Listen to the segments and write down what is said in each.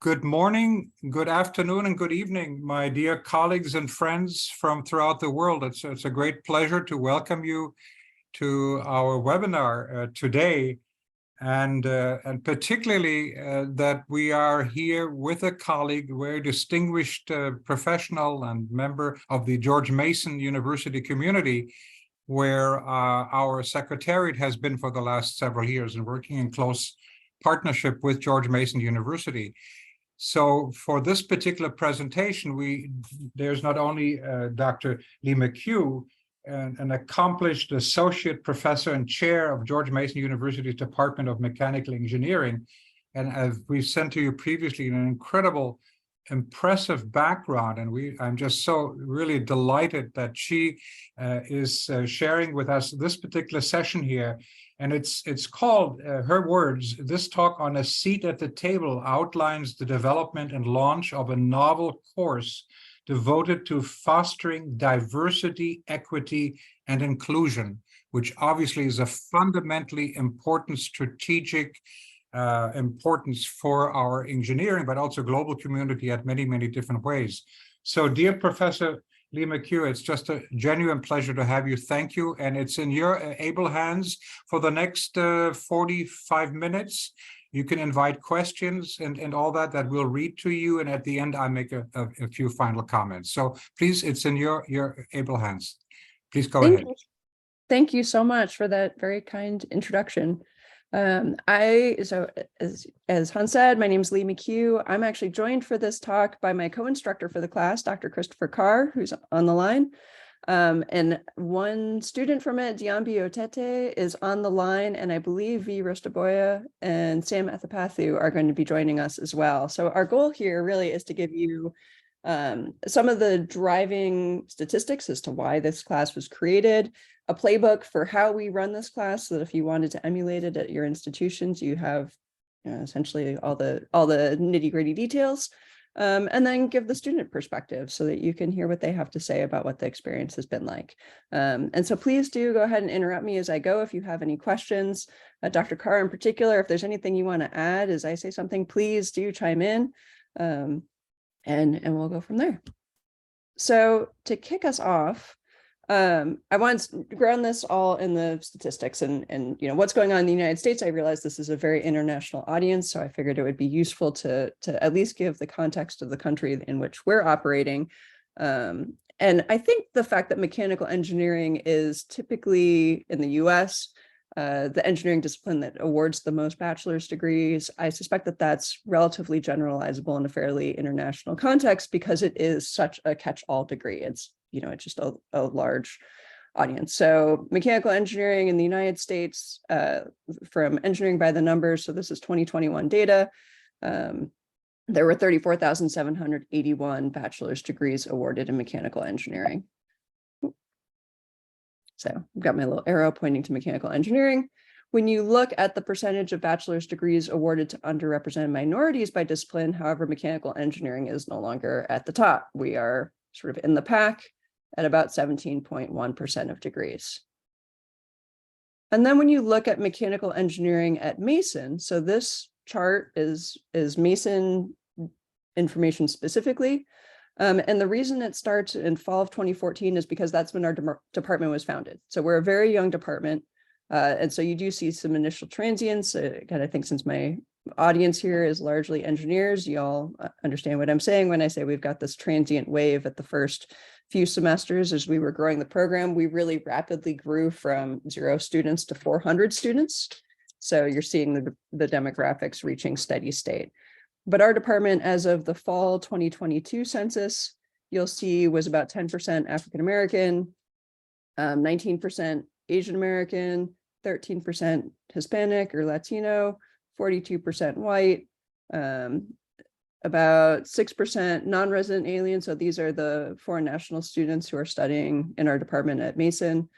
Good morning, good afternoon, and good evening, my dear colleagues and friends from throughout the world. It's a great pleasure to welcome you to our webinar today, and particularly that we are here with a colleague, a very distinguished professional and member of the George Mason University community, where our secretariat has been for the last several years and working in close partnership with George Mason University. So for this particular presentation, there's not only Dr. Leigh McCue, an accomplished associate professor and chair of George Mason University's Department of Mechanical Engineering, and as we've sent to you previously, an incredible, impressive background, and I'm just so really delighted that she is sharing with us this particular session here. And it's called, her words, "This talk on a seat at the table outlines the development and launch of a novel course devoted to fostering diversity, equity, and inclusion," which obviously is a fundamentally important strategic importance for our engineering, but also global community at many, many different ways. So, dear Professor Leigh McCue, it's just a genuine pleasure to have you. Thank you. And it's in your able hands for the next 45 minutes. You can invite questions and all that we'll read to you. And at the end, I make a few final comments. So please, it's in your able hands. Please go ahead. Thank you so much for that very kind introduction. As Hans said, my name is Leigh McCue. I'm actually joined for this talk by my co-instructor for the class, Dr. Christopher Carr, who's on the line. And one student from it, Diambi Otete, is on the line, and I believe V. Rostaboya and Sam Athapathu are going to be joining us as well. So our goal here really is to give you some of the driving statistics as to why this class was created, a playbook for how we run this class, so that if you wanted to emulate it at your institutions, you have essentially all the nitty-gritty details, and then give the student perspective so that you can hear what they have to say about what the experience has been like. And so please do go ahead and interrupt me as I go if you have any questions. Dr. Carr in particular, if there's anything you want to add as I say something, please do chime in, and we'll go from there. So to kick us off, I want to ground this all in the statistics and what's going on in the United States. I realize this is a very international audience, so I figured it would be useful to at least give the context of the country in which we're operating. And I think the fact that mechanical engineering is typically in the US, the engineering discipline that awards the most bachelor's degrees, I suspect that that's relatively generalizable in a fairly international context because it is such a catch-all degree. It's just a large audience. So mechanical engineering in the United States, from Engineering by the Numbers, so this is 2021 data, there were 34,781 bachelor's degrees awarded in mechanical engineering. So I've got my little arrow pointing to mechanical engineering. When you look at the percentage of bachelor's degrees awarded to underrepresented minorities by discipline, however, mechanical engineering is no longer at the top. We are sort of in the pack at about 17.1% of degrees. And then when you look at mechanical engineering at Mason, so this chart is Mason information specifically. And the reason it starts in fall of 2014 is because that's when our department was founded. So we're a very young department. And so you do see some initial transients. Again, I think since my audience here is largely engineers, you all understand what I'm saying when I say we've got this transient wave at the first few semesters. As we were growing the program, we really rapidly grew from 0 students to 400 students. So you're seeing the demographics reaching steady state. But our department, as of the fall 2022 census, you'll see was about 10% African-American, 19% Asian American, 13% Hispanic or Latino, 42% white, about 6% non-resident alien. So these are the foreign national students who are studying in our department at Mason,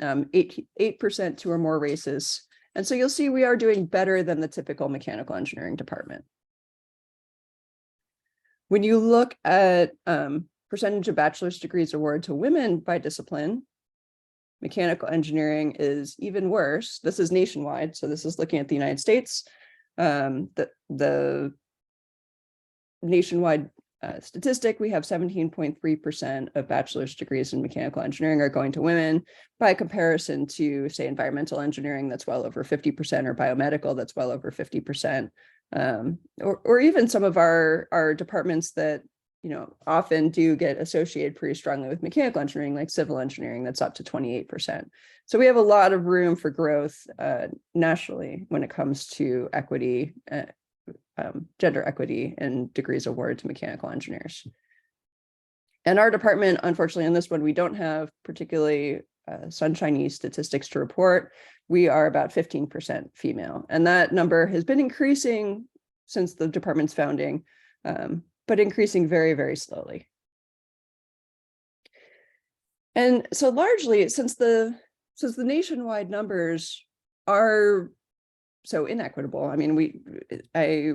8% 2 or more races. And so you'll see we are doing better than the typical mechanical engineering department. When you look at percentage of bachelor's degrees awarded to women by discipline, mechanical engineering is even worse. This is nationwide, so this is looking at the United States. The nationwide statistic, we have 17.3% of bachelor's degrees in mechanical engineering are going to women, by comparison to, say, environmental engineering, that's well over 50%, or biomedical, that's well over 50%, or even some of our departments that, you know, often do get associated pretty strongly with mechanical engineering, like civil engineering, that's up to 28%. So we have a lot of room for growth nationally when it comes to equity, gender equity and degrees awarded to mechanical engineers. And our department, unfortunately, in this one, we don't have particularly sunshiny statistics to report. We are about 15% female, and that number has been increasing since the department's founding, but increasing very, very slowly. And so largely, since the nationwide numbers are so inequitable, I mean, I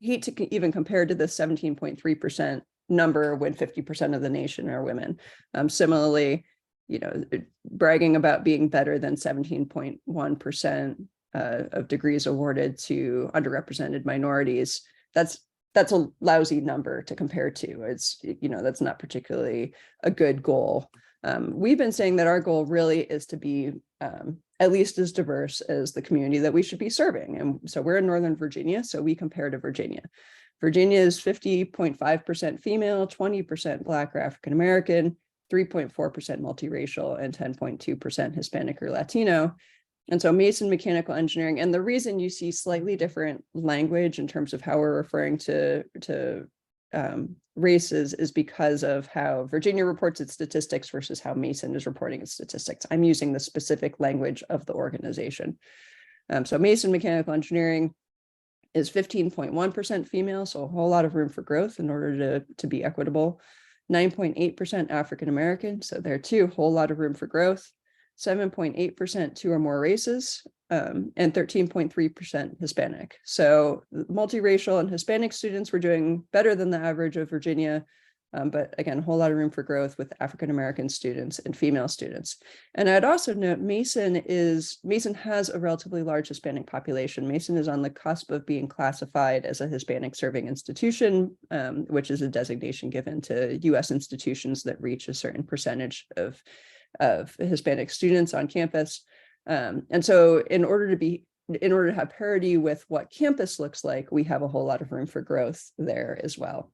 hate to even compare to the 17.3% number when 50% of the nation are women. Similarly, you know, bragging about being better than 17.1% of degrees awarded to underrepresented minorities, that's a lousy number to compare to. It's, you know, that's not particularly a good goal. We've been saying that our goal really is to be at least as diverse as the community that we should be serving. And so we're in Northern Virginia, so we compare to Virginia. Virginia is 50.5% female, 20% Black or African American, 3.4% multiracial, and 10.2% Hispanic or Latino. And so Mason Mechanical Engineering, and the reason you see slightly different language in terms of how we're referring to races is because of how Virginia reports its statistics versus how Mason is reporting its statistics. I'm using the specific language of the organization. So Mason Mechanical Engineering is 15.1% female, so a whole lot of room for growth in order to be equitable. 9.8% African American, so there too, a whole lot of room for growth. 7.8% two or more races, and 13.3% Hispanic. So multiracial and Hispanic students were doing better than the average of Virginia, but again, a whole lot of room for growth with African American students and female students. And I'd also note Mason has a relatively large Hispanic population. Mason is on the cusp of being classified as a Hispanic serving institution, which is a designation given to U.S. institutions that reach a certain percentage of Hispanic students on campus. And so in order to have parity with what campus looks like, we have a whole lot of room for growth there as well.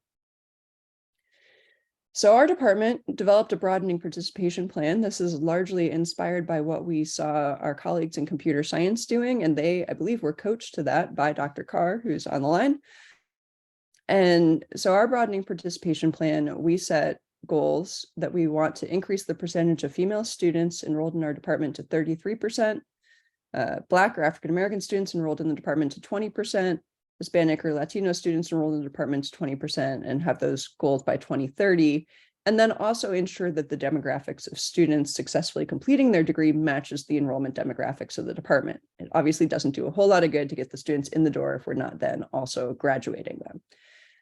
So our department developed a broadening participation plan. This is largely inspired by what we saw our colleagues in computer science doing, and they, I believe, were coached to that by Dr. Carr, who's on the line. And so our broadening participation plan, we set goals that we want to increase the percentage of female students enrolled in our department to 33%, Black or African American students enrolled in the department to 20%, Hispanic or Latino students enrolled in the department to 20%, and have those goals by 2030. And then also ensure that the demographics of students successfully completing their degree matches the enrollment demographics of the department. It obviously doesn't do a whole lot of good to get the students in the door if we're not then also graduating them.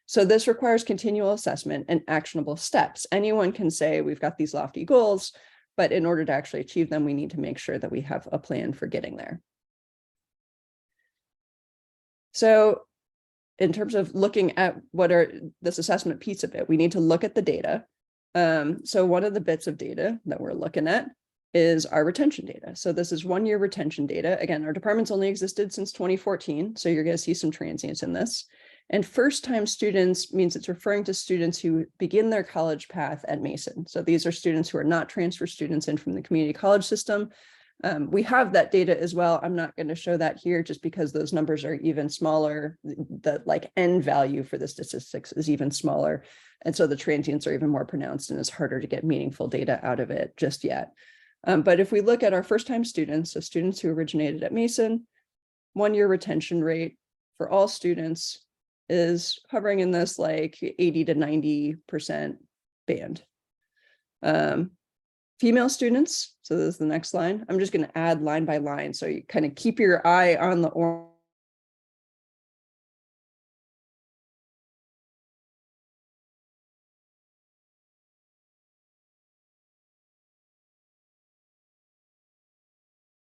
So this requires continual assessment and actionable steps. Anyone can say we've got these lofty goals, but in order to actually achieve them, we need to make sure that we have a plan for getting there. So in terms of looking at what are this assessment piece of it, we need to look at the data. So one of the bits of data that we're looking at is our retention data. So this is 1 year retention data. Again, our department's only existed since 2014, so you're going to see some transients in this. And first-time students means it's referring to students who begin their college path at Mason. So these are students who are not transfer students in from the community college system. We have that data as well. I'm not going to show that here just because those numbers are even smaller. The like end value for the statistics is even smaller. And so the transients are even more pronounced, and it's harder to get meaningful data out of it just yet. But if we look at our first-time students, so students who originated at Mason, 1 year retention rate for all students is hovering in this like 80 to 90% band. Female students, so this is the next line. I'm just going to add line by line, so you kind of keep your eye on the orange.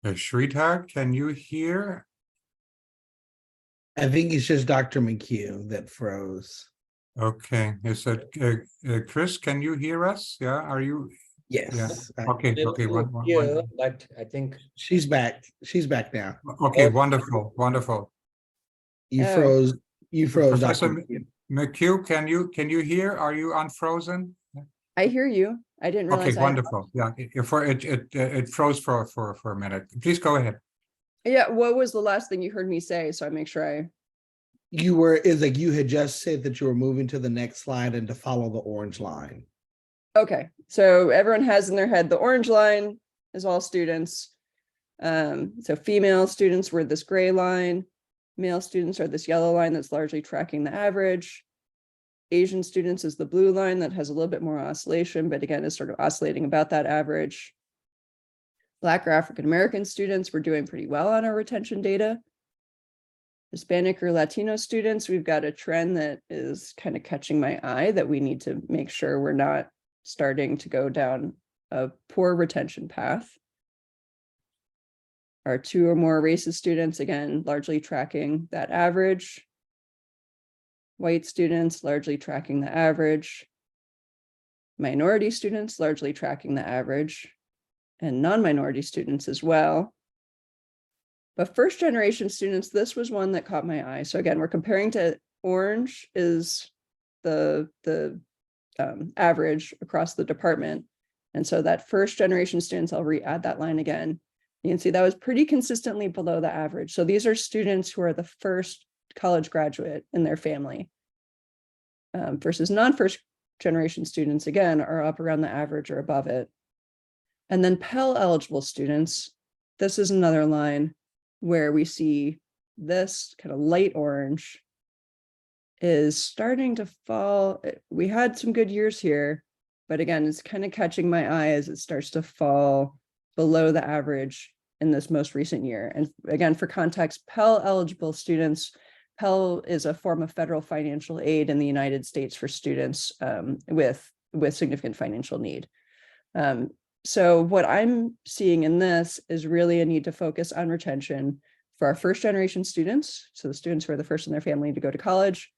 Sridhar, can you hear? I think it's just Dr. McCue that froze. Okay, is that Chris? Can you hear us? Yeah, are you? Yeah. Yes. Okay. Okay. Here, but I think she's back. She's back now. Okay. Wonderful. Wonderful. You Oh. froze. You froze, Professor Dr. McCue. McCue, can you hear? Are you unfrozen? I hear you. I didn't Okay. realize Wonderful. Yeah. It froze for a minute. Please go ahead. Yeah, what was the last thing you heard me say? So I make sure I. It's like you had just said that you were moving to the next slide and to follow the orange line. Okay, so everyone has in their head the orange line is all students. So female students were this gray line. Male students are this yellow line that's largely tracking the average. Asian students is the blue line that has a little bit more oscillation, but again, is sort of oscillating about that average. Black or African American students were doing pretty well on our retention data. Hispanic or Latino students, we've got a trend that is kind of catching my eye that we need to make sure we're not starting to go down a poor retention path. Our 2 or more races students, again, largely tracking that average. White students, largely tracking the average. Minority students, largely tracking the average. And non-minority students as well. But first generation students, this was one that caught my eye. So again, we're comparing to orange is the average across the department. And so that first generation students, I'll re-add that line again. You can see that was pretty consistently below the average. So these are students who are the first college graduate in their family versus non-first generation students, again, are up around the average or above it. And then Pell eligible students, this is another line where we see this kind of light orange is starting to fall. We had some good years here, but again, it's kind of catching my eye as it starts to fall below the average in this most recent year. And again, for context, Pell eligible students, Pell is a form of federal financial aid in the United States for students with significant financial need. So what I'm seeing in this is really a need to focus on retention for our first generation students, so the students who are the first in their family to go to college,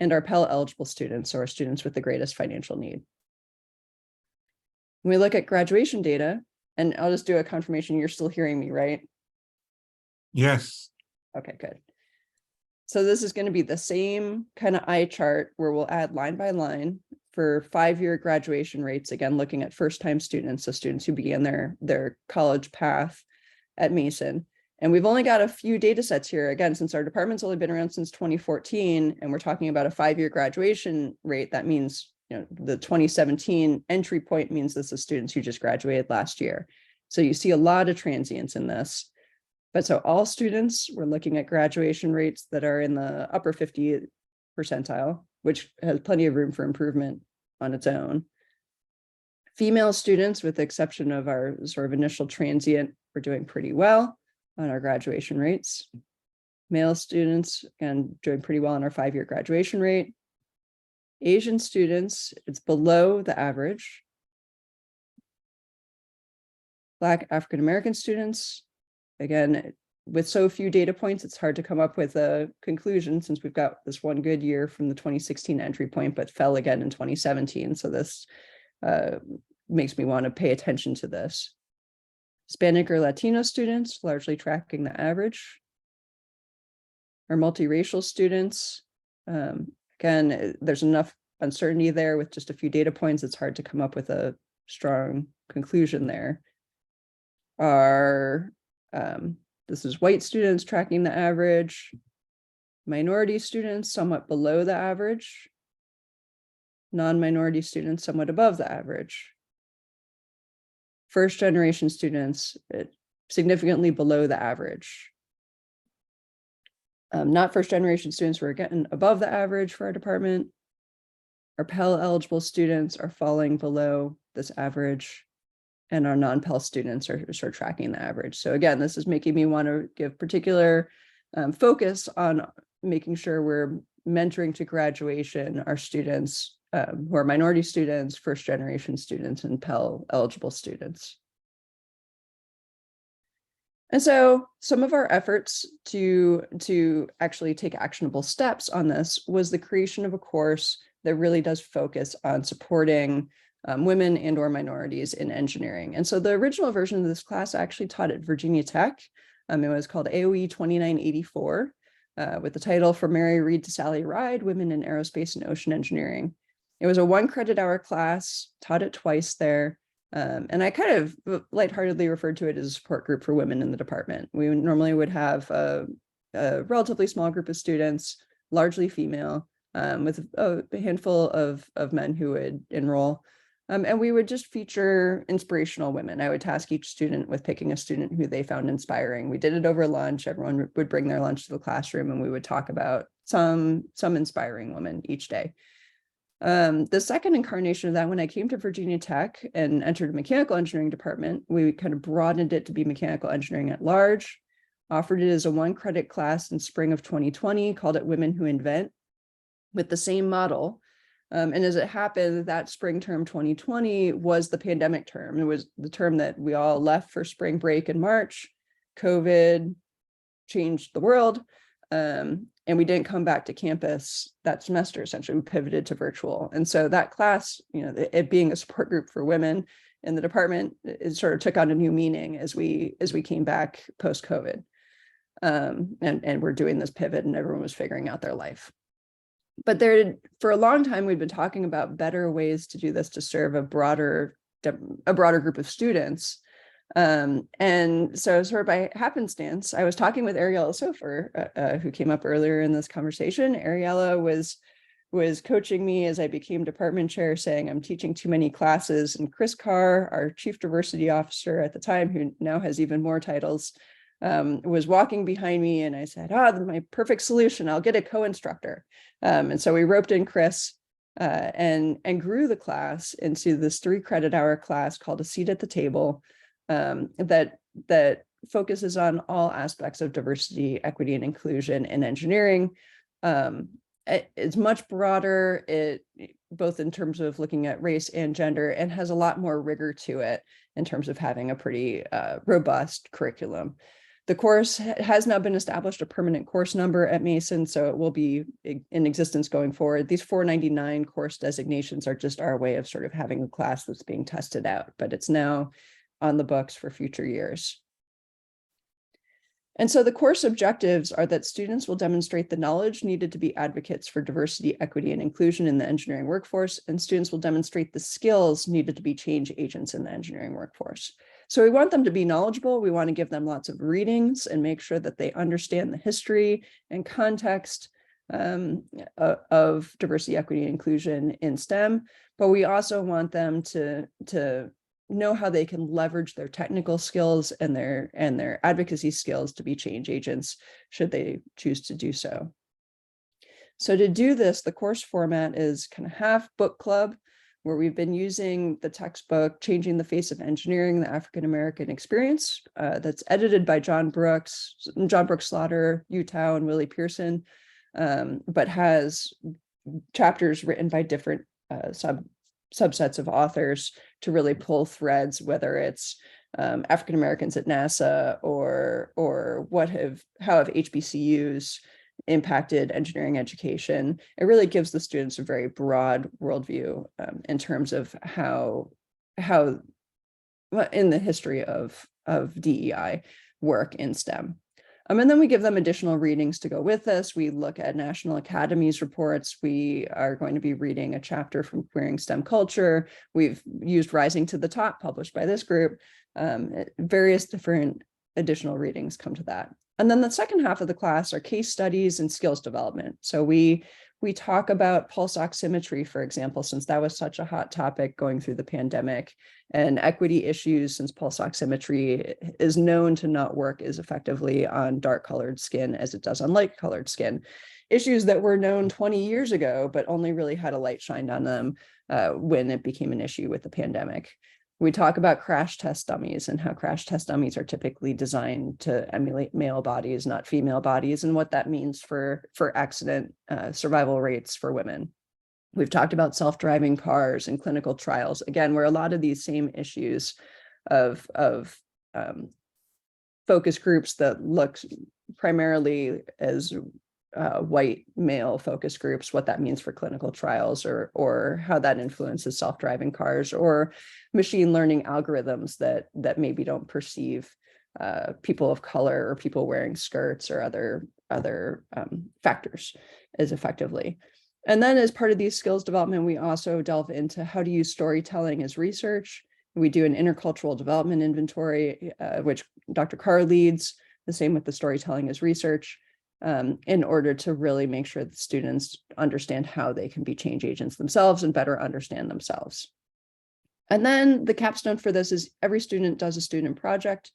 and our Pell eligible students, or students with the greatest financial need. When we look at graduation data, and I'll just do a confirmation, you're still hearing me, right? Yes. Okay, good. So this is going to be the same kind of eye chart where we'll add line by line for 5-year graduation rates, again, looking at first-time students, so students who began their college path at Mason. And we've only got a few data sets here, again, since our department's only been around since 2014, and we're talking about a 5-year graduation rate. That means, the 2017 entry point means this is students who just graduated last year. So you see a lot of transients in this. But so all students, we're looking at graduation rates that are in the upper 50 percentile, which has plenty of room for improvement on its own. Female students, with the exception of our sort of initial transient, we're doing pretty well on our graduation rates. Male students, again, doing pretty well on our 5-year graduation rate. Asian students, it's below the average. Black African American students, again, with so few data points, it's hard to come up with a conclusion since we've got this one good year from the 2016 entry point, but fell again in 2017. So this makes me want to pay attention to this. Hispanic or Latino students, largely tracking the average. Our multiracial students, again, there's enough uncertainty there with just a few data points. It's hard to come up with a strong conclusion there. This is white students tracking the average. Minority students, somewhat below the average. Non-minority students, somewhat above the average. First generation students, significantly below the average. Not first generation students, we're getting above the average for our department. Our Pell eligible students are falling below this average, and our non-Pell students are tracking the average. So again, this is making me want to give particular focus on making sure we're mentoring to graduation our students who are minority students, first generation students, and Pell eligible students. And so some of our efforts to actually take actionable steps on this was the creation of a course that really does focus on supporting women and or minorities in engineering. And so the original version of this class I actually taught at Virginia Tech. It was called AOE 2984 with the title From Mary Read to Sally Ride, Women in Aerospace and Ocean Engineering. It was a 1 credit hour class, taught it twice there. And I kind of lightheartedly referred to it as a support group for women in the department. We normally would have a relatively small group of students, largely female, with a handful of men who would enroll. And we would just feature inspirational women. I would task each student with picking a student who they found inspiring. We did it over lunch. Everyone would bring their lunch to the classroom and we would talk about some inspiring woman each day. The second incarnation of that, when I came to Virginia Tech and entered a mechanical engineering department, we kind of broadened it to be mechanical engineering at large, offered it as a 1 credit class in spring of 2020, called it Women Who Invent, with the same model. And as it happened, that spring term 2020 was the pandemic term. It was the term that we all left for spring break in March. COVID changed the world. And we didn't come back to campus that semester. Essentially, we pivoted to virtual. And so that class, it being a support group for women in the department, it sort of took on a new meaning as we came back post-COVID. And we're doing this pivot and everyone was figuring out their life. But for a long time, we've been talking about better ways to do this to serve a broader group of students. And so sort of by happenstance, I was talking with Ariella Sofer, who came up earlier in this conversation. Ariella was coaching me as I became department chair, saying I'm teaching too many classes. And Chris Carr, our chief diversity officer at the time, who now has even more titles, was walking behind me, and I said, my perfect solution, I'll get a co-instructor. And so we roped in Chris and grew the class into this 3 credit hour class called A Seat at the Table, that focuses on all aspects of diversity, equity, and inclusion in engineering. It's much broader, both in terms of looking at race and gender, and has a lot more rigor to it in terms of having a pretty robust curriculum. The course has now been established a permanent course number at Mason, so it will be in existence going forward. These 499 course designations are just our way of sort of having a class that's being tested out, but it's now on the books for future years. And so the course objectives are that students will demonstrate the knowledge needed to be advocates for diversity, equity, and inclusion in the engineering workforce, and students will demonstrate the skills needed to be change agents in the engineering workforce. So we want them to be knowledgeable. We want to give them lots of readings and make sure that they understand the history and context of diversity, equity, and inclusion in STEM. But we also want them to know how they can leverage their technical skills and their advocacy skills to be change agents, should they choose to do so. So to do this, the course format is kind of half book club, where we've been using the textbook Changing the Face of Engineering, the African American Experience, that's edited by John Brooks Slaughter, Utah, and Willie Pearson, but has chapters written by different subsets of authors to really pull threads, whether it's African Americans at NASA or how have HBCUs impacted engineering education. It really gives the students a very broad worldview in terms of how in the history of DEI work in STEM. And then we give them additional readings to go with this. We look at National Academies reports. We are going to be reading a chapter from Queering STEM Culture. We've used Rising to the Top, published by this group. Various different additional readings come to that. And then the second half of the class are case studies and skills development. So we talk about pulse oximetry, for example, since that was such a hot topic going through the pandemic, and equity issues, since pulse oximetry is known to not work as effectively on dark colored skin as it does on light colored skin. Issues that were known 20 years ago, but only really had a light shined on them when it became an issue with the pandemic. We talk about crash test dummies and how crash test dummies are typically designed to emulate male bodies, not female bodies, and what that means for accident survival rates for women. We've talked about self-driving cars and clinical trials, again, where a lot of these same issues of focus groups that look primarily as white male focus groups, what that means for clinical trials, or how that influences self-driving cars or machine learning algorithms that maybe don't perceive people of color or people wearing skirts or other factors as effectively. And then as part of these skills development, we also delve into how to use storytelling as research. We do an intercultural development inventory, which Dr. Carr leads, the same with the storytelling as research, in order to really make sure that students understand how they can be change agents themselves and better understand themselves. And then the capstone for this is every student does a student project.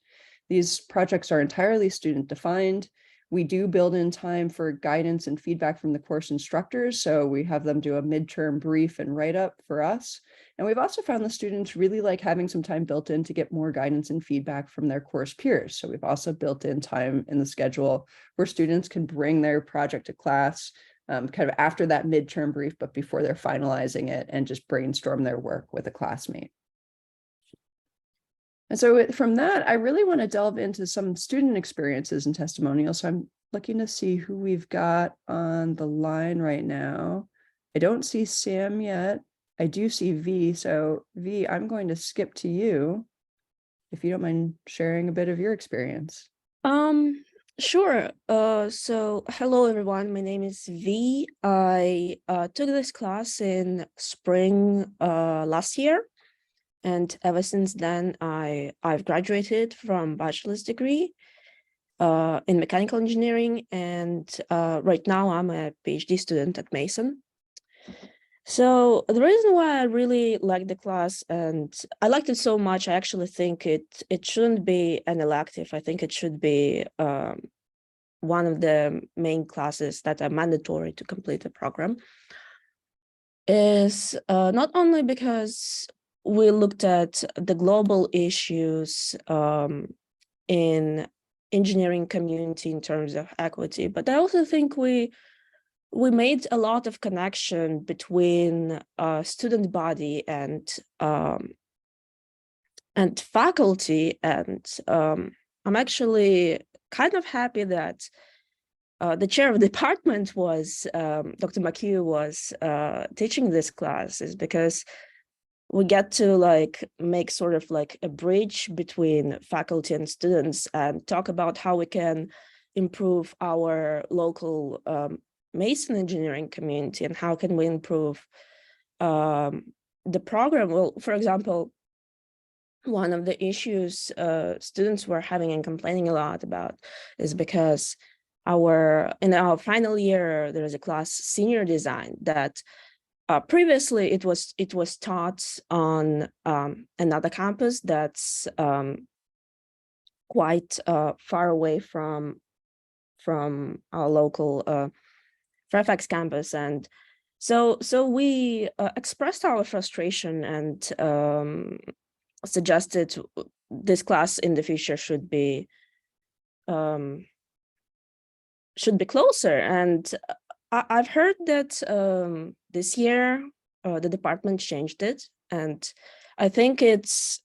These projects are entirely student defined. We do build in time for guidance and feedback from the course instructors. So we have them do a midterm brief and write-up for us. And we've also found the students really like having some time built in to get more guidance and feedback from their course peers. So we've also built in time in the schedule where students can bring their project to class kind of after that midterm brief, but before they're finalizing it, and just brainstorm their work with a classmate. And so from that, I really want to delve into some student experiences and testimonials. So I'm looking to see who we've got on the line right now. I don't see Sam yet. I do see V. So V, I'm going to skip to you, if you don't mind sharing a bit of your experience. Sure. So hello everyone. My name is V. I took this class in spring last year. And ever since then, I've graduated from bachelor's degree in mechanical engineering, and right now I'm a PhD student at Mason. So the reason why I really like the class, and I liked it so much, I actually think it shouldn't be an elective. I think it should be one of the main classes that are mandatory to complete the program, is not only because we looked at the global issues in engineering community in terms of equity, but I also think we made a lot of connection between student body and faculty, and I'm actually kind of happy that the chair of the department was Dr. McCue was teaching this class, is because we get to like make sort of like a bridge between faculty and students and talk about how we can improve our local Mason engineering community and how can we improve the program. Well, for example, one of the issues students were having and complaining a lot about is because in our final year, there is a class senior design that previously it was taught on another campus that's quite far away from our local Fairfax campus, and so we expressed our frustration and suggested this class in the future should be closer. And I've heard that this year the department changed it, and I think it's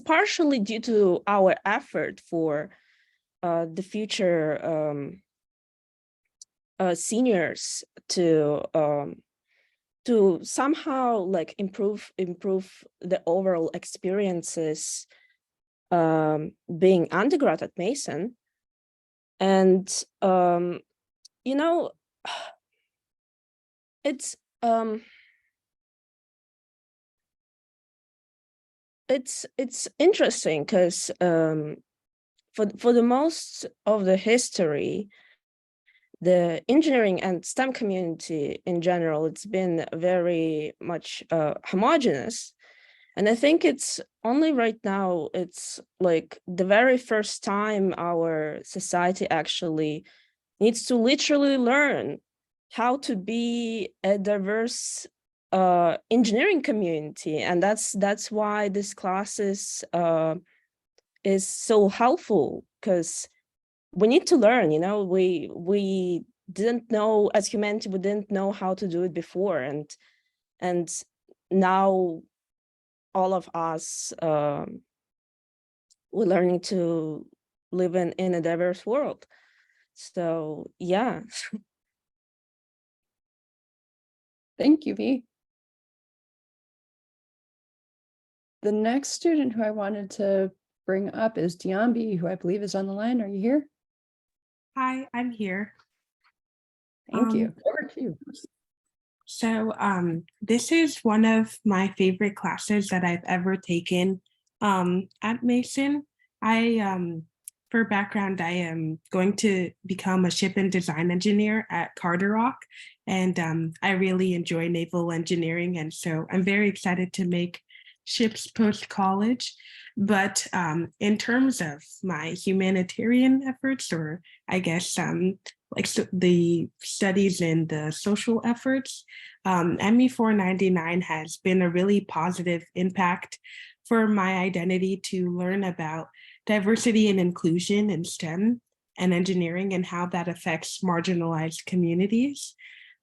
partially due to our effort for the future seniors to somehow like improve the overall experiences being undergrad at Mason. And you know, it's interesting because for the most of the history, the engineering and STEM community in general, it's been very much homogeneous. And I think it's only right now, it's like the very first time our society actually needs to literally learn how to be a diverse engineering community. And that's why this class is so helpful, because we need to learn, you know, we didn't know, as humanity, we didn't know how to do it before. And now all of us, we're learning to live in a diverse world. So yeah. Thank you, V. The next student who I wanted to bring up is Diambi, who I believe is on the line. Are you here? Hi, I'm here. Thank you. Over to you. So this is one of my favorite classes that I've ever taken at Mason. For background, I am going to become a ship and design engineer at Carter Rock, and I really enjoy naval engineering, and so I'm very excited to make ships post-college. But in terms of my humanitarian efforts, or I guess the studies in the social efforts, ME 499 has been a really positive impact for my identity to learn about diversity and inclusion in STEM and engineering and how that affects marginalized communities.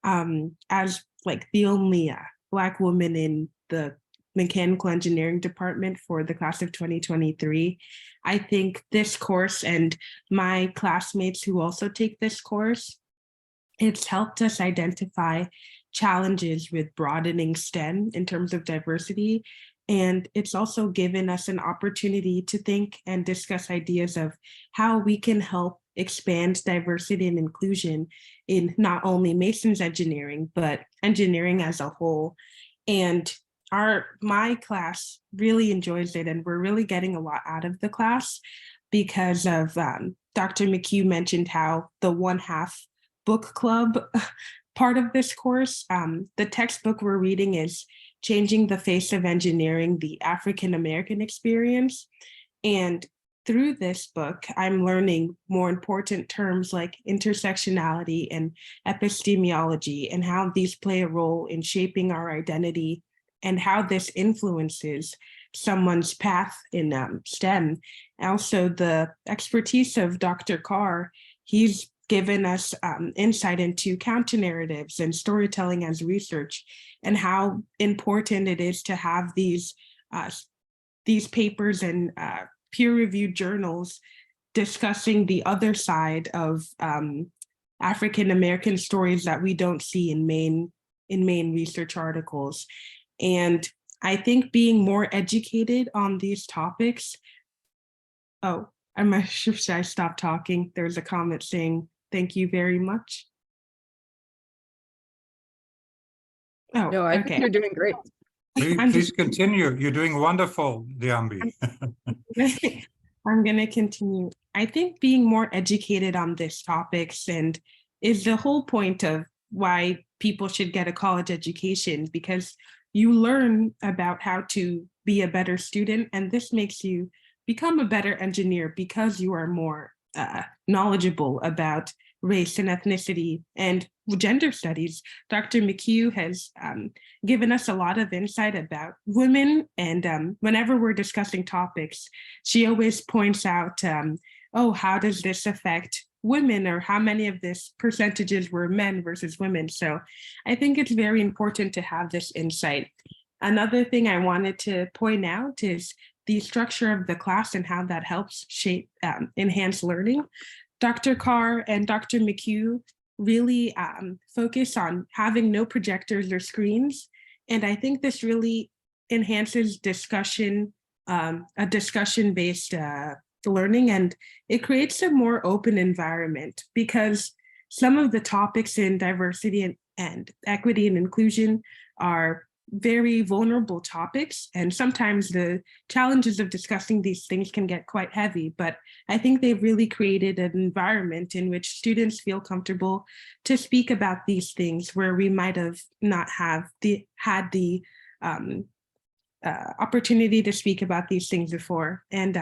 As like the only Black woman in the mechanical engineering department for the class of 2023, I think this course and my classmates who also take this course, it's helped us identify challenges with broadening STEM in terms of diversity. And it's also given us an opportunity to think and discuss ideas of how we can help expand diversity and inclusion in not only Mason's engineering, but engineering as a whole. And my class really enjoys it, and we're really getting a lot out of the class because of Dr. McCue mentioned how the 1/2 book club part of this course, the textbook we're reading is Changing the Face of Engineering, the African American Experience. And through this book, I'm learning more important terms like intersectionality and epistemology and how these play a role in shaping our identity and how this influences someone's path in STEM. Also, the expertise of Dr. Carr, he's given us insight into counter narratives and storytelling as research, and how important it is to have these papers and peer-reviewed journals discussing the other side of African American stories that we don't see in main research articles. And I think being more educated on these topics. Oh, I'm not sure, should I stop talking? There's a comment saying, thank you very much. Oh, No, I okay. think you're doing great. Please continue. You're doing wonderful, Diambi. I'm going to continue. I think being more educated on these topics and is the whole point of why people should get a college education, because you learn about how to be a better student, and this makes you become a better engineer because you are more knowledgeable about race and ethnicity and gender studies. Dr. McCue has given us a lot of insight about women, and whenever we're discussing topics, she always points out, oh, how does this affect women, or how many of this percentages were men versus women? So I think it's very important to have this insight. Another thing I wanted to point out is the structure of the class and how that helps shape enhance learning. Dr. Carr and Dr. McCue really focus on having no projectors or screens. And I think this really enhances discussion, a discussion-based learning, and it creates a more open environment, because some of the topics in diversity and equity and inclusion are very vulnerable topics, and sometimes the challenges of discussing these things can get quite heavy, but I think they've really created an environment in which students feel comfortable to speak about these things where we might have not had the opportunity to speak about these things before. And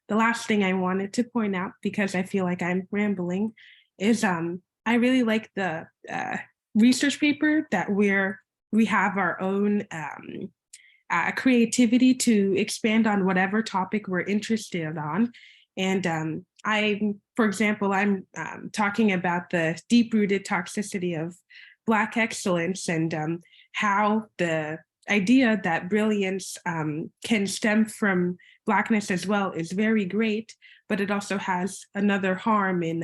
the last thing I wanted to point out, because I feel like I'm rambling, is I really like the research paper that we have our own creativity to expand on whatever topic we're interested on. And for example, I'm talking about the deep-rooted toxicity of Black excellence, and how the idea that brilliance can stem from Blackness as well is very great, but it also has another harm in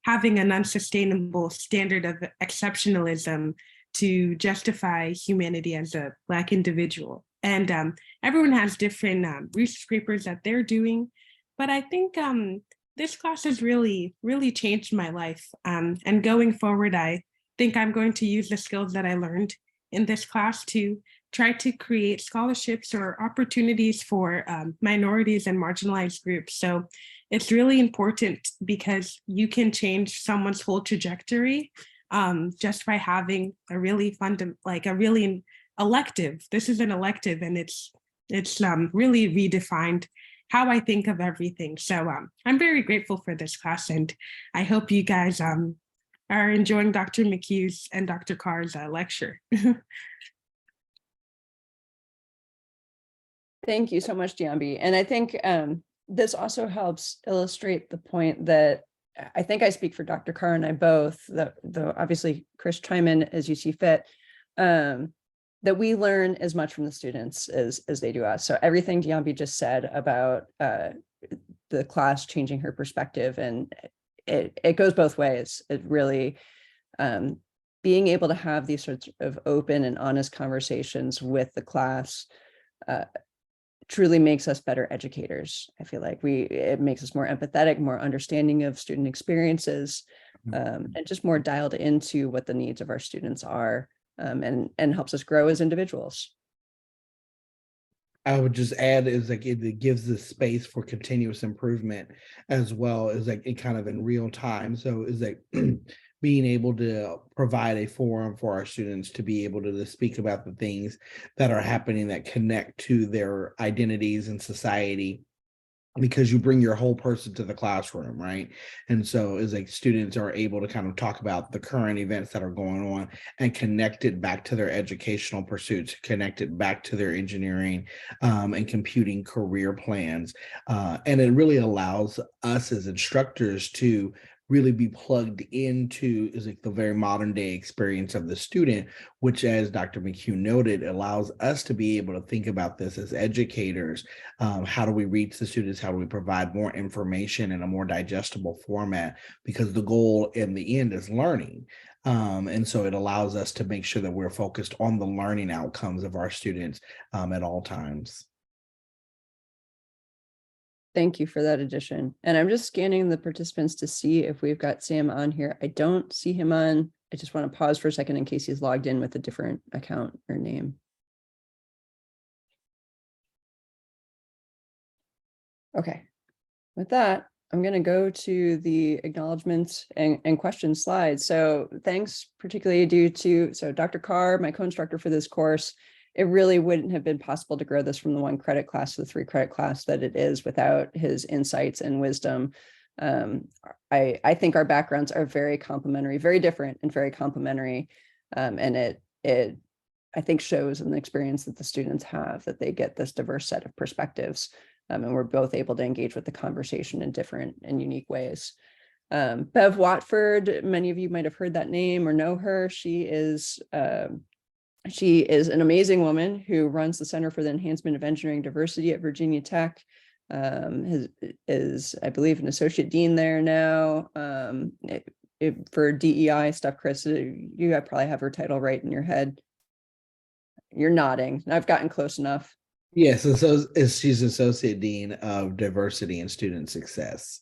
having an unsustainable standard of exceptionalism to justify humanity as a Black individual. And everyone has different research papers that they're doing, but I think this class has really changed my life. And going forward, I think I'm going to use the skills that I learned in this class to try to create scholarships or opportunities for minorities and marginalized groups. So it's really important because you can change someone's whole trajectory just by having a really elective. This is an elective, and it's really redefined how I think of everything. So I'm very grateful for this class, and I hope you guys are enjoying Dr. McCue's and Dr. Carr's lecture. Thank you so much, Diambi. And I think this also helps illustrate the point that I think I speak for Dr. Carr and I both, though obviously Chris chime in as you see fit, that we learn as much from the students as they do us. So everything Diambi just said about the class changing her perspective, and it goes both ways. It really, being able to have these sorts of open and honest conversations with the class truly makes us better educators. I feel like it makes us more empathetic, more understanding of student experiences, and just more dialed into what the needs of our students are, and helps us grow as individuals. I would just add is like it gives the space for continuous improvement as well as like it kind of in real time. So is like being able to provide a forum for our students to be able to speak about the things that are happening that connect to their identities in society, because you bring your whole person to the classroom, right? And so it's like students are able to kind of talk about the current events that are going on and connect it back to their educational pursuits, connect it back to their engineering and computing career plans. And it really allows us as instructors to really be plugged into is like the very modern day experience of the student, which, as Dr. McCue noted, allows us to be able to think about this as educators. How do we reach the students? How do we provide more information in a more digestible format? Because the goal in the end is learning. And so it allows us to make sure that we're focused on the learning outcomes of our students at all times. Thank you for that addition. And I'm just scanning the participants to see if we've got Sam on here. I don't see him on. I just want to pause for a second in case he's logged in with a different account or name. Okay, with that, I'm going to go to the acknowledgements and questions slide. So thanks particularly due to, Dr. Carr, my co-instructor for this course. It really wouldn't have been possible to grow this from the 1 credit class to the 3 credit class that it is without his insights and wisdom. I think our backgrounds are very complementary, very different and very complementary. And it I think shows in the experience that the students have that they get this diverse set of perspectives. And we're both able to engage with the conversation in different and unique ways. Bev Watford, many of you might have heard that name or know her. She is an amazing woman who runs the Center for the Enhancement of Engineering Diversity at Virginia Tech. Is, I believe, an associate dean there now. For DEI stuff, Chris, you probably have her title right in your head. You're nodding. I've gotten close enough. Yes, and so she's associate dean of diversity and student success.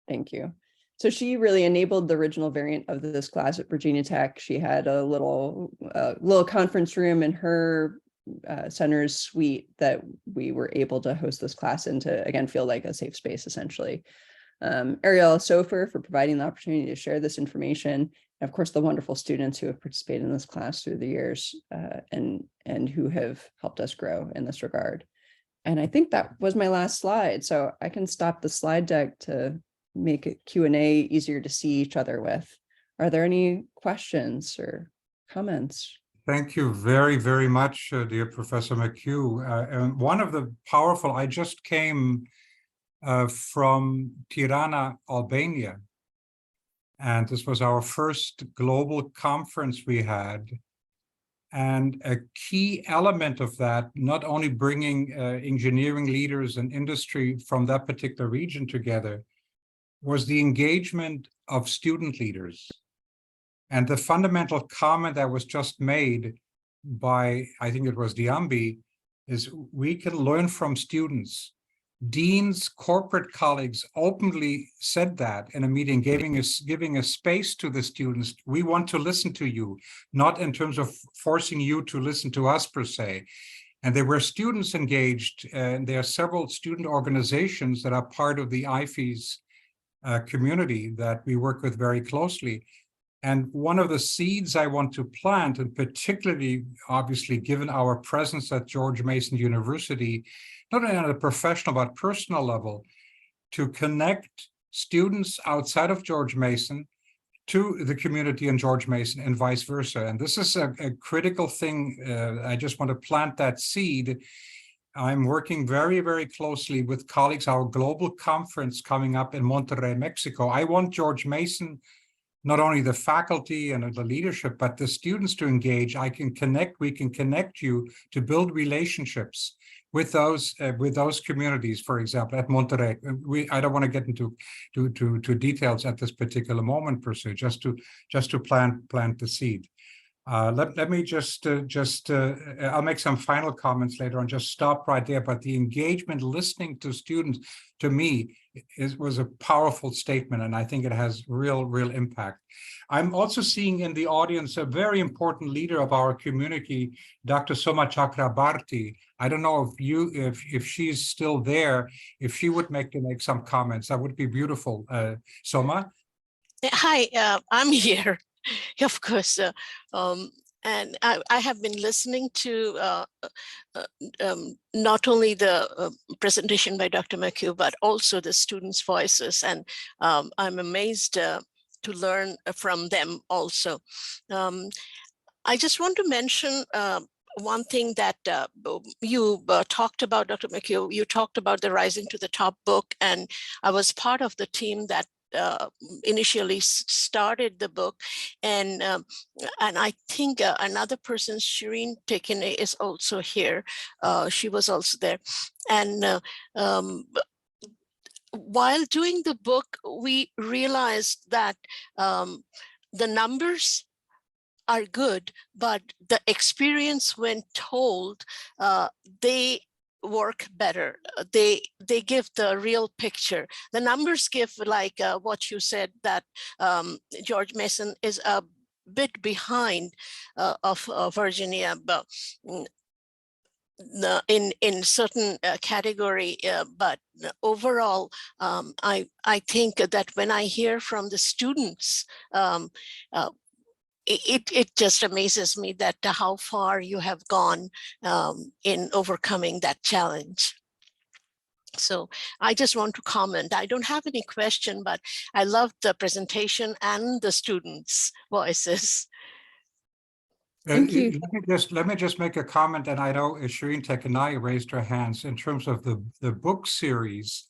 Thank you. So she really enabled the original variant of this class at Virginia Tech. She had a little conference room in her center's suite that we were able to host this class in to, again, feel like a safe space, essentially. Ariel Sofer for providing the opportunity to share this information. And of course, the wonderful students who have participated in this class through the years and who have helped us grow in this regard. And I think that was my last slide. So I can stop the slide deck to make it Q&A easier to see each other with. Are there any questions or comments? Thank you very, very much, dear Professor McCue. And one of the powerful, I just came from Tirana, Albania. And this was our first global conference we had. And a key element of that, not only bringing engineering leaders and industry from that particular region together, was the engagement of student leaders. And the fundamental comment that was just made by, I think it was Diambi, is we can learn from students. Dean's corporate colleagues openly said that in a meeting, giving a space to the students. We want to listen to you, not in terms of forcing you to listen to us per se. And there were students engaged, and there are several student organizations that are part of the IFEES community that we work with very closely. And one of the seeds I want to plant, and particularly, obviously, given our presence at George Mason University, not only on a professional but personal level, to connect students outside of George Mason to the community in George Mason and vice versa. And this is a critical thing. I just want to plant that seed. I'm working very, very closely with colleagues, our global conference coming up in Monterrey, Mexico. I want George Mason, not only the faculty and the leadership, but the students to engage. We can connect you to build relationships with those communities, for example, at Monterrey. I don't want to get into details at this particular moment per se, just to plant the seed. Let me I'll make some final comments later on, just stop right there. But the engagement, listening to students, to me, was a powerful statement, and I think it has real impact. I'm also seeing in the audience a very important leader of our community, Dr. Soma Chakrabarti. I don't know if she's still there, if she would make some comments, that would be beautiful. Soma? Hi, I'm here. Of course, and I have been listening to not only the presentation by Dr. McCue, but also the students' voices, and I'm amazed to learn from them also. I just want to mention one thing that you talked about, Dr. McCue. You talked about the Rising to the Top book, and I was part of the team that initially started the book, and I think another person, Shireen Tekene, is also here. She was also there, and while doing the book, we realized that the numbers are good, but the experience when told, they work better. They give the real picture. The numbers give, like what you said, that George Mason is a bit behind of Virginia, but in certain category, but overall, I think that when I hear from the students, it just amazes me that how far you have gone in overcoming that challenge. So I just want to comment. I don't have any question, but I loved the presentation and the students' voices. Thank you. Let me just make a comment, and I know Shireen Tekanai raised her hands in terms of the book series.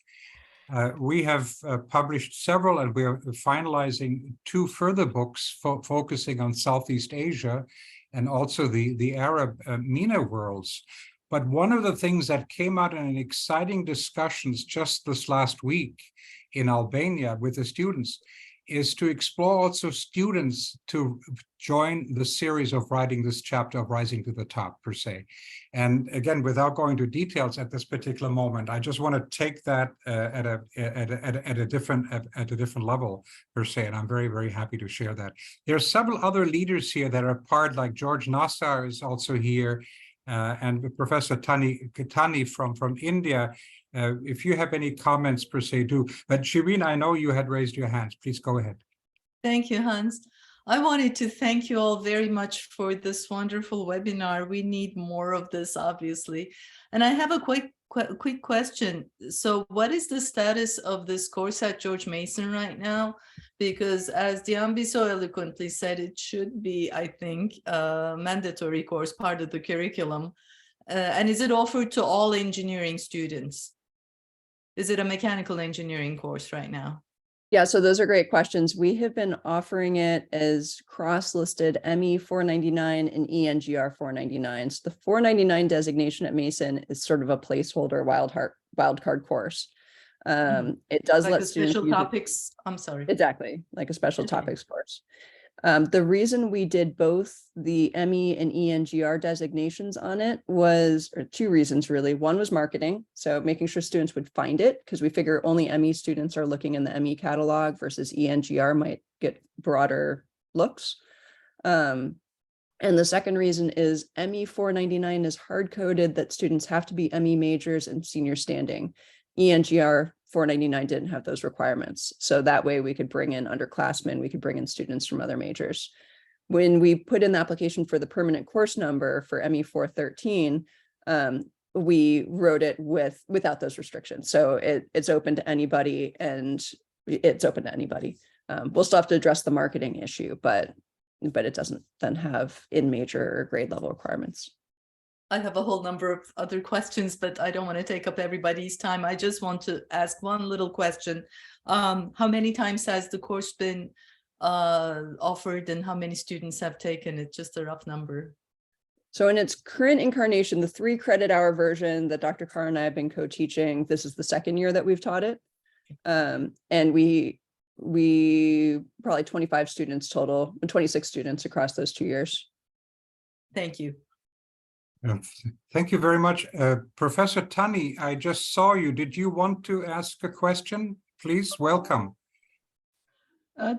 We have published several, and we are finalizing 2 further books focusing on Southeast Asia and also the Arab MENA worlds. But one of the things that came out in exciting discussions just this last week in Albania with the students is to explore also students to join the series of writing this chapter of Rising to the Top per se. And again, without going to details at this particular moment, I just want to take that at a different level per se, and I'm very happy to share that. There are several other leaders here that are part, like George Nassar is also here, and Professor Tani from India. If you have any comments per se, do. But Shireen, I know you had raised your hands. Please go ahead. Thank you, Hans. I wanted to thank you all very much for this wonderful webinar. We need more of this, obviously. And I have a quick question. So what is the status of this course at George Mason right now? Because as Diambi so eloquently said, it should be, I think, a mandatory course, part of the curriculum. And is it offered to all engineering students? Is it a mechanical engineering course right now? Yeah, so those are great questions. We have been offering it as cross-listed ME 499 and ENGR 499. So the 499 designation at Mason is sort of a placeholder wildcard course. It does Like let the students special use it- topics, I'm sorry. Exactly, like a special Okay. topics course. The reason we did both the ME and ENGR designations on it was, or two reasons really. One was marketing, so making sure students would find it, because we figure only ME students are looking in the ME catalog versus ENGR might get broader looks. And the second reason is ME 499 is hard-coded that students have to be ME majors and senior standing. ENGR 499 didn't have those requirements. So that way we could bring in underclassmen, we could bring in students from other majors. When we put in the application for the permanent course number for ME 413, we wrote it without those restrictions. So it's open to anybody, and it's open to anybody. We'll still have to address the marketing issue, but it doesn't then have in major or grade level requirements. I have a whole number of other questions, but I don't want to take up everybody's time. I just want to ask one little question. How many times has the course been offered, and how many students have taken it? Just a rough number. So in its current incarnation, the 3 credit hour version that Dr. Carr and I have been co-teaching, this is the second year that we've taught it. And we probably 25 students total, 26 students across those 2 years. Thank you. Thank you very much. Professor Tani, I just saw you. Did you want to ask a question? Please, welcome.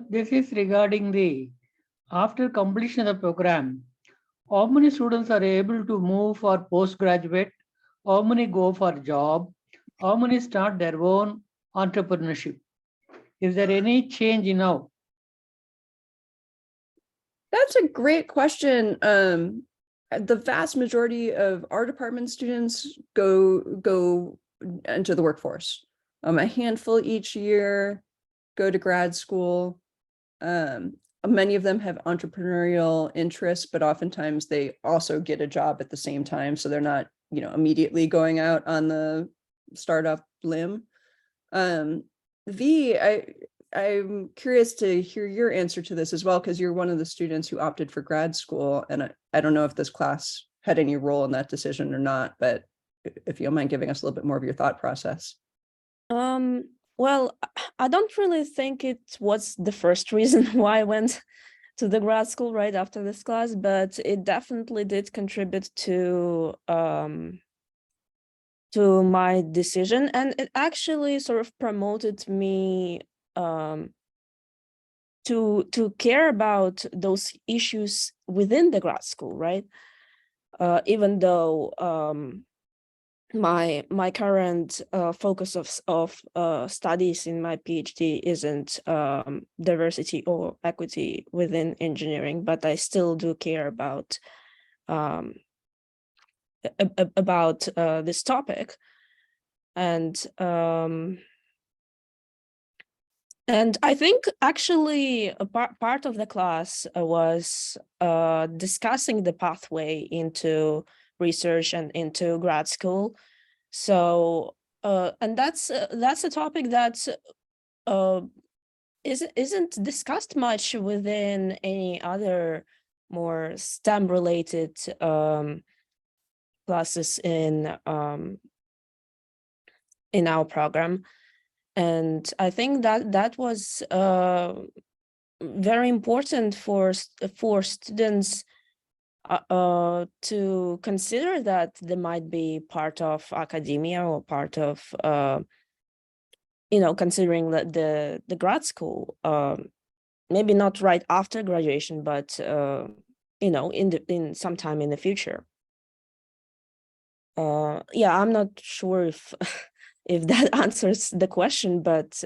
This is regarding the, after completion of the program, how many students are able to move for postgraduate, how many go for job, how many start their own entrepreneurship? Is there any change now? That's a great question. The vast majority of our department students go into the workforce. A handful each year go to grad school. Many of them have entrepreneurial interests, but oftentimes they also get a job at the same time. So they're not, immediately going out on the startup limb. I'm curious to hear your answer to this as well, because you're one of the students who opted for grad school. And I don't know if this class had any role in that decision or not, but if you don't mind giving us a little bit more of your thought process. Well, I don't really think it was the first reason why I went to the grad school right after this class, but it definitely did contribute to my decision, and it actually sort of promoted me to care about those issues within the grad school, right? Even though my current focus of studies in my PhD isn't diversity or equity within engineering, but I still do care about this topic, and I think actually a part of the class was discussing the pathway into research and into grad school. So, and that's a topic that isn't discussed much within any other more STEM related classes in our program. And I think that was very important for students to consider that they might be part of academia or part of considering the grad school, maybe not right after graduation, but in some time in the future. Yeah, I'm not sure if if that answers the question, but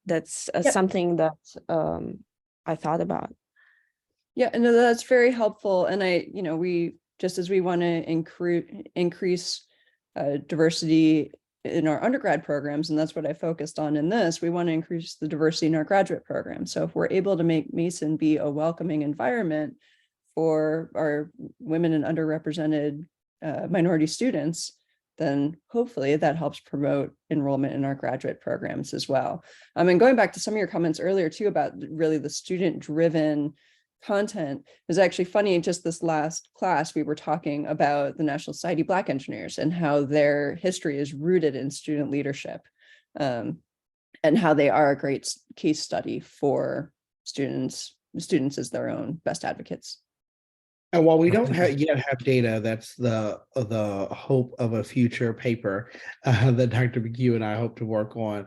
that's something that I thought about. Yeah, no, that's very helpful. And we just as we want to increase diversity in our undergrad programs, and that's what I focused on in this, we want to increase the diversity in our graduate program. So if we're able to make Mason be a welcoming environment for our women and underrepresented minority students, then hopefully that helps promote enrollment in our graduate programs as well. And going back to some of your comments earlier too about really the student-driven content, it was actually funny, just this last class we were talking about the National Society of Black Engineers and how their history is rooted in student leadership. and how they are a great case study for students as their own best advocates. And while we don't yet have data, that's the hope of a future paper that Dr. McCue and I hope to work on.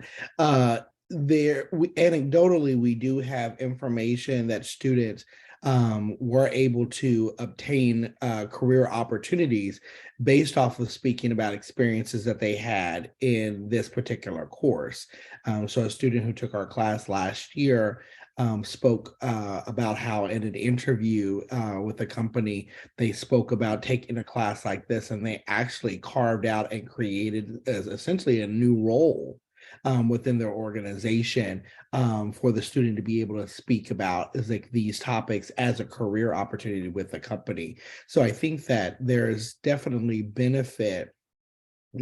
Anecdotally, we do have information that students were able to obtain career opportunities based off of speaking about experiences that they had in this particular course. So a student who took our class last year spoke about how in an interview with a company, they spoke about taking a class like this, and they actually carved out and created essentially a new role within their organization for the student to be able to speak about is like these topics as a career opportunity with the company. So I think that there's definitely benefit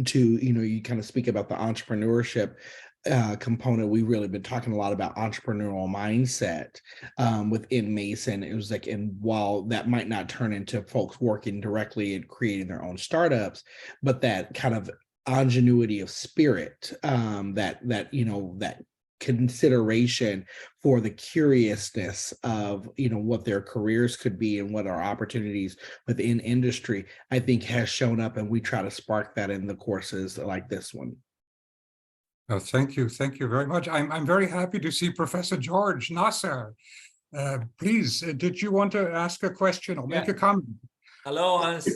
to, you kind of speak about the entrepreneurship component. We've really been talking a lot about entrepreneurial mindset within Mason. It was like, and while that might not turn into folks working directly and creating their own startups, but that kind of ingenuity of spirit, that consideration for the curiousness of what their careers could be and what our opportunities within industry, I think has shown up, and we try to spark that in the courses like this one. Oh, thank you very much. I'm very happy to see Professor George Nasser. Please, did you want to ask a question or make a comment? Hello, Hans.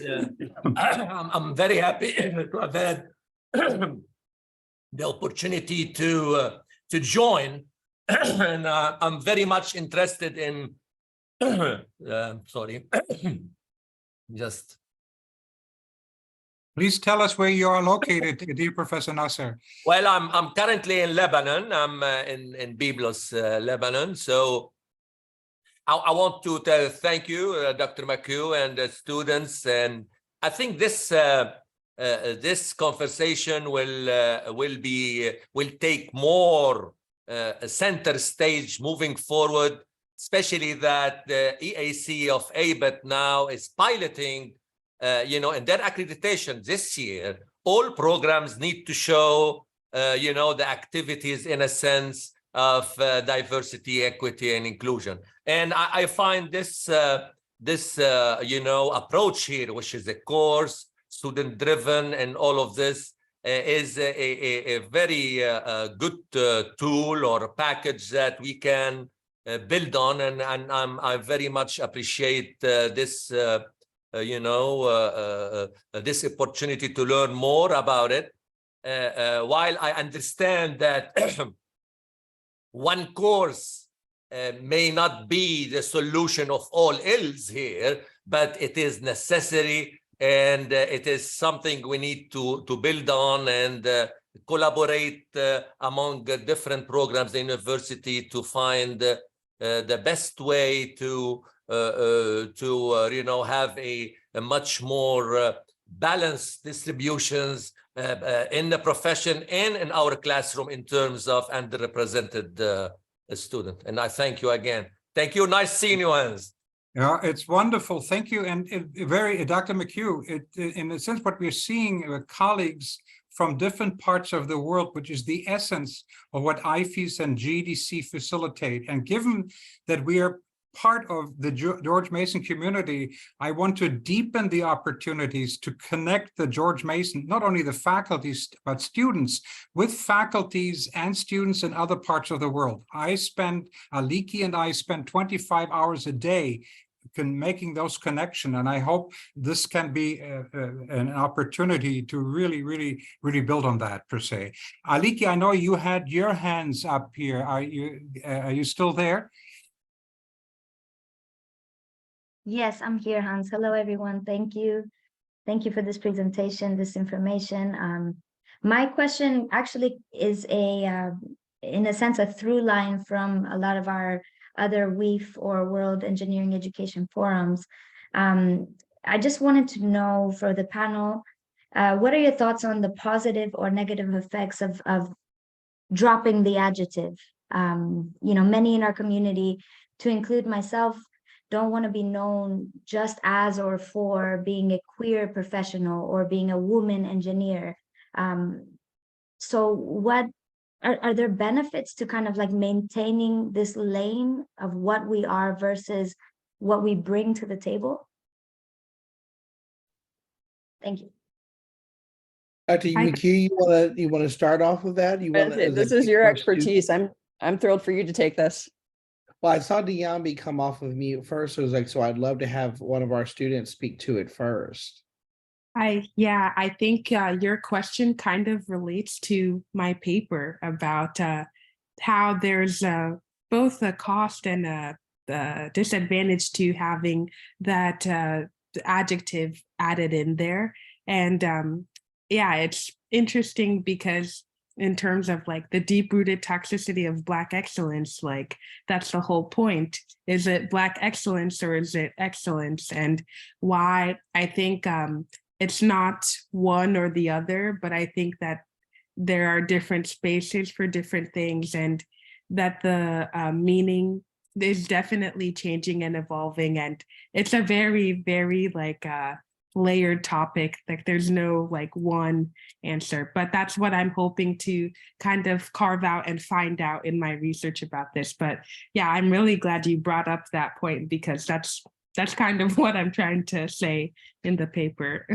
I'm very happy to have had the opportunity to join, and I'm very much interested in. Sorry, just. Please tell us where you are located, dear Professor Nasser. Well, I'm currently in Lebanon. I'm in Byblos, Lebanon. So I want to thank you, Dr. McCue, and the students. And I think this this conversation will take more center stage moving forward, especially that the EAC of ABET now is piloting. In their accreditation this year, all programs need to show, the activities in a sense of diversity, equity, and inclusion. And I find this approach here, which is a course, student-driven, and all of this is a very good tool or package that we can build on. And I very much appreciate this. This opportunity to learn more about it. While I understand that one course may not be the solution of all ills here, but it is necessary, and it is something we need to build on and collaborate among different programs in university to find the best way to have a much more balanced distributions in the profession and in our classroom in terms of underrepresented student. And I thank you again. Thank you. Nice seeing you, Hans. Yeah, it's wonderful. Thank you. And Dr. McCue, in a sense, what we're seeing with colleagues from different parts of the world, which is the essence of what IFEES and GEDC facilitate. And given that we are part of the George Mason community, I want to deepen the opportunities to connect the George Mason, not only the faculties, but students, with faculties and students in other parts of the world. Leigh and I spend 25 hours a day making those connections, and I hope this can be an opportunity to really build on that, per se. Leigh, I know you had your hands up here. Are you still there? Yes, I'm here, Hans. Hello, everyone. Thank you. Thank you for this presentation, this information. My question actually is in a sense, a through line from a lot of our other WEEF or World Engineering Education Forums. I just wanted to know for the panel, what are your thoughts on the positive or negative effects of dropping the adjective? Many in our community, to include myself, don't want to be known just as or for being a queer professional or being a woman engineer. So what are there benefits to kind of like maintaining this lane of what we are versus what we bring to the table? Thank you. Dr. McCue, you want to start off with that? You want to, This is your expertise. I'm thrilled for you to take this. Well, I saw Diambi come off of mute first. So it was like, so I'd love to have one of our students speak to it first. I think your question kind of relates to my paper about how there's both a cost and a disadvantage to having that adjective added in there. And yeah, it's interesting because in terms of like the deep-rooted toxicity of Black excellence, like that's the whole point. Is it Black excellence or is it excellence? And why I think it's not one or the other, but I think that there are different spaces for different things, and that the meaning is definitely changing and evolving. And it's a very, very like layered topic. Like there's no like one answer, but that's what I'm hoping to kind of carve out and find out in my research about this. But yeah, I'm really glad you brought up that point, because that's kind of what I'm trying to say in the paper.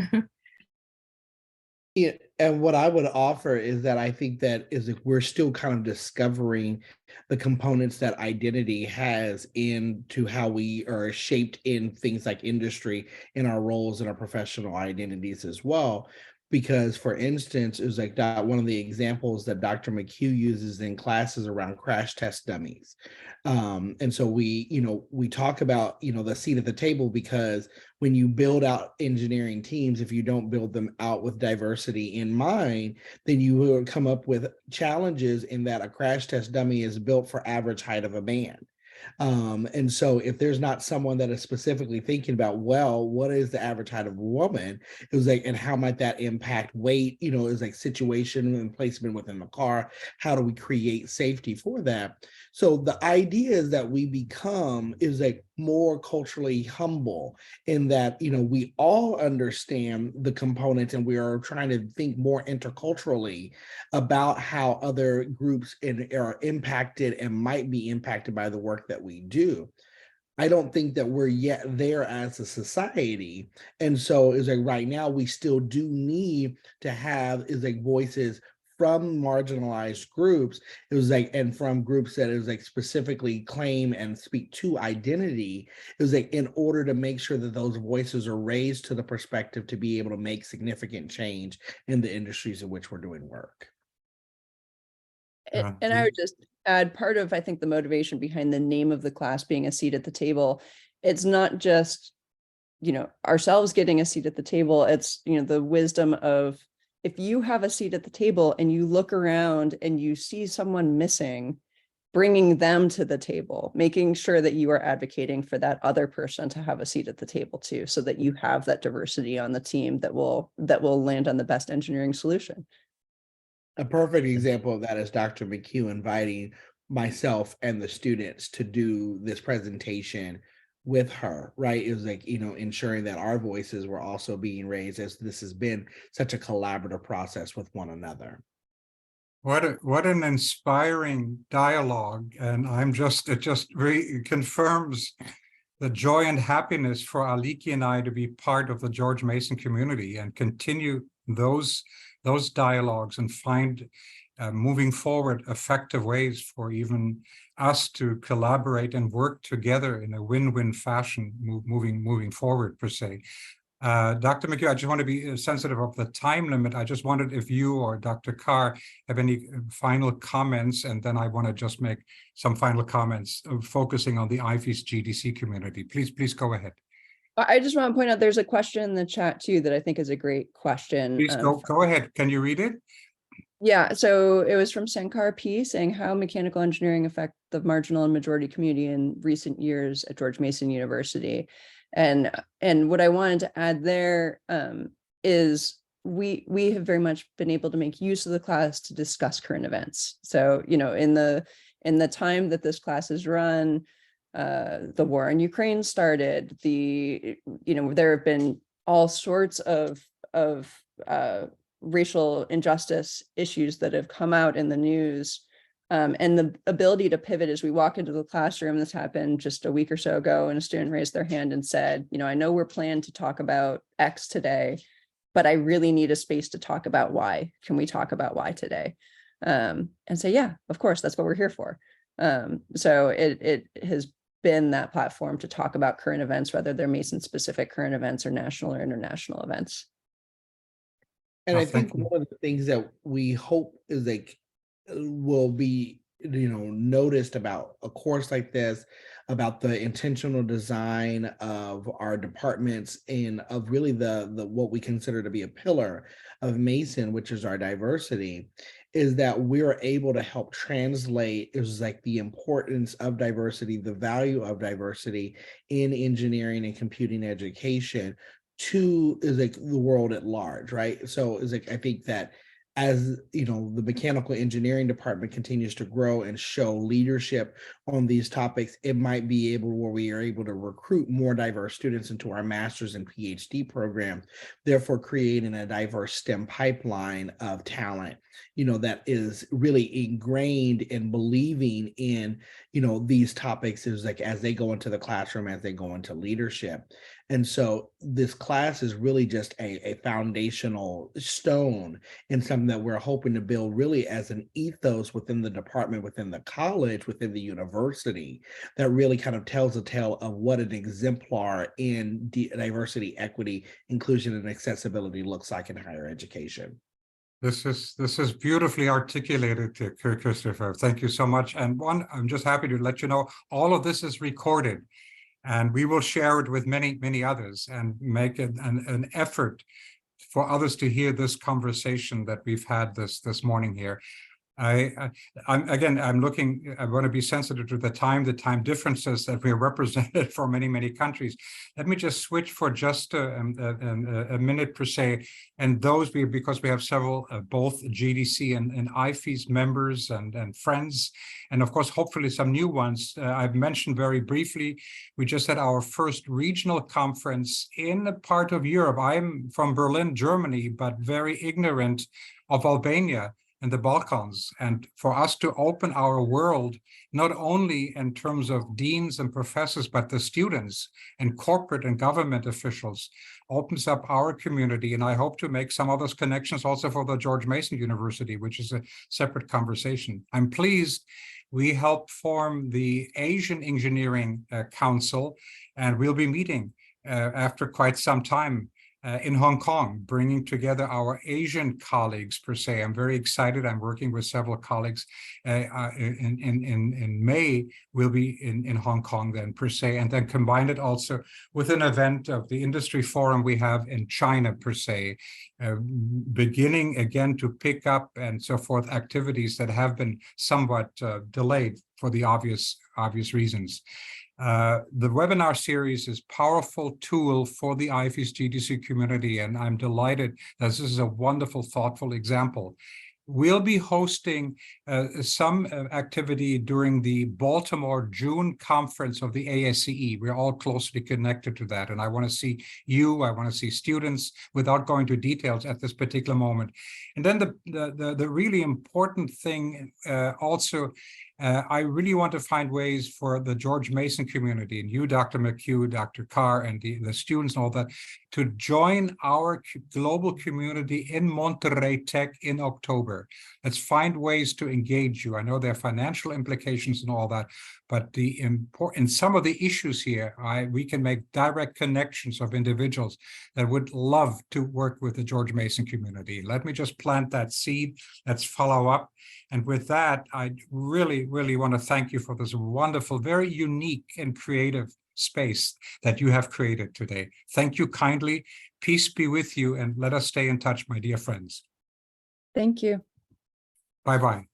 Yeah, and what I would offer is that I think that is that we're still kind of discovering the components that identity has into how we are shaped in things like industry, in our roles and our professional identities as well. Because, for instance, it was like one of the examples that Dr. McCue uses in classes around crash test dummies. And so we talk about, the seat at the table, because when you build out engineering teams, if you don't build them out with diversity in mind, then you will come up with challenges in that a crash test dummy is built for average height of a man. And so if there's not someone that is specifically thinking about, well, what is the average height of a woman? It was like, and how might that impact weight? It was like situation and placement within the car. How do we create safety for that? So the idea is that we become is like more culturally humble in that, we all understand the components, and we are trying to think more interculturally about how other groups are impacted and might be impacted by the work that we do. I don't think that we're yet there as a society. And so it's like right now we still do need to have is like voices from marginalized groups. It was like, and from groups that is like specifically claim and speak to identity. It was like in order to make sure that those voices are raised to the perspective to be able to make significant change in the industries in which we're doing work. And I would just add, part of, I think, the motivation behind the name of the class being a seat at the table, it's not just, ourselves getting a seat at the table. It's, the wisdom of, if you have a seat at the table and you look around and you see someone missing, bringing them to the table, making sure that you are advocating for that other person to have a seat at the table too, so that you have that diversity on the team that will land on the best engineering solution. A perfect example of that is Dr. McCue inviting myself and the students to do this presentation with her, right? It was like, ensuring that our voices were also being raised, as this has been such a collaborative process with one another. What an inspiring dialogue. And it just really confirms the joy and happiness for Aliki and I to be part of the George Mason community and continue those dialogues and find moving forward effective ways for even us to collaborate and work together in a win-win fashion moving forward, per se. Dr. McCue, I just want to be sensitive of the time limit. I just wondered if you or Dr. Carr have any final comments, and then I want to just make some final comments focusing on the IFEES GDC community. Please go ahead. I just want to point out there's a question in the chat too that I think is a great question. Please go ahead. Can you read it? Yeah, so it was from Sankar P saying how mechanical engineering affect the marginal and majority community in recent years at George Mason University. And what I wanted to add there is we have very much been able to make use of the class to discuss current events. So, in the time that this class is run, the war in Ukraine started, there have been all sorts of racial injustice issues that have come out in the news, and the ability to pivot as we walk into the classroom. This happened just a week or so ago, and a student raised their hand and said, you know, I know we're planned to talk about X today, but I really need a space to talk about Y. Can we talk about Y today? And say, yeah, of course, that's what we're here for. So it has been that platform to talk about current events, whether they're Mason specific current events or national or international events. And Oh, I think thank you. one of the things that we hope is like will be, you know, noticed about a course like this, about the intentional design of our departments and of really the what we consider to be a pillar of Mason, which is our diversity, is that we're able to help translate is like the importance of diversity, the value of diversity in engineering and computing education to is like the world at large, right? So is like I think that as you know, the mechanical engineering department continues to grow and show leadership on these topics, it might be able where we are able to recruit more diverse students into our master's and PhD program, therefore creating a diverse STEM pipeline of talent, you know, that is really ingrained in believing in, you know, these topics is like as they go into the classroom, as they go into leadership. And so this class is really just a foundational stone and something that we're hoping to build really as an ethos within the department, within the college, within the university, that really kind of tells a tale of what an exemplar in diversity, equity, inclusion, and accessibility looks like in higher education. This is beautifully articulated, Christopher. Thank you so much. And I'm just happy to let you know all of this is recorded, and we will share it with many others and make it an effort for others to hear this conversation that we've had this morning here. I'm looking, I want to be sensitive to the time differences that we're represented for many countries. Let me just switch for just a minute per se, and those because we have several both GEDC and IFEES members and friends, and of course hopefully some new ones. I've mentioned very briefly, we just had our first regional conference in a part of Europe. I'm from Berlin, Germany, but very ignorant of Albania and the Balkans. And for us to open our world, not only in terms of deans and professors, but the students and corporate and government officials, opens up our community. And I hope to make some of those connections also for the George Mason University, which is a separate conversation. I'm pleased we helped form the Asian Engineering Council, and we'll be meeting after quite some time in Hong Kong, bringing together our Asian colleagues per se. I'm very excited. I'm working with several colleagues. In May, we'll be in Hong Kong then per se, and then combine it also with an event of the industry forum we have in China per se, beginning again to pick up and so forth activities that have been somewhat delayed for the obvious reasons. The webinar series is a powerful tool for the IFEES GEDC community, and I'm delighted that this is a wonderful, thoughtful example. We'll be hosting some activity during the Baltimore June conference of the ASCE. We're all closely connected to that, and I want to see you, I want to see students, without going to details at this particular moment. And then the really important thing also, I really want to find ways for the George Mason community, and you, Dr. McCue, Dr. Carr, and the students and all that, to join our global community in Monterrey Tech in October. Let's find ways to engage you. I know there are financial implications and all that, but in some of the issues here, we can make direct connections of individuals that would love to work with the George Mason community. Let me just plant that seed. Let's follow up. And with that, I really want to thank you for this wonderful, very unique and creative space that you have created today. Thank you kindly. Peace be with you, and let us stay in touch, my dear friends. Thank you. Bye-bye.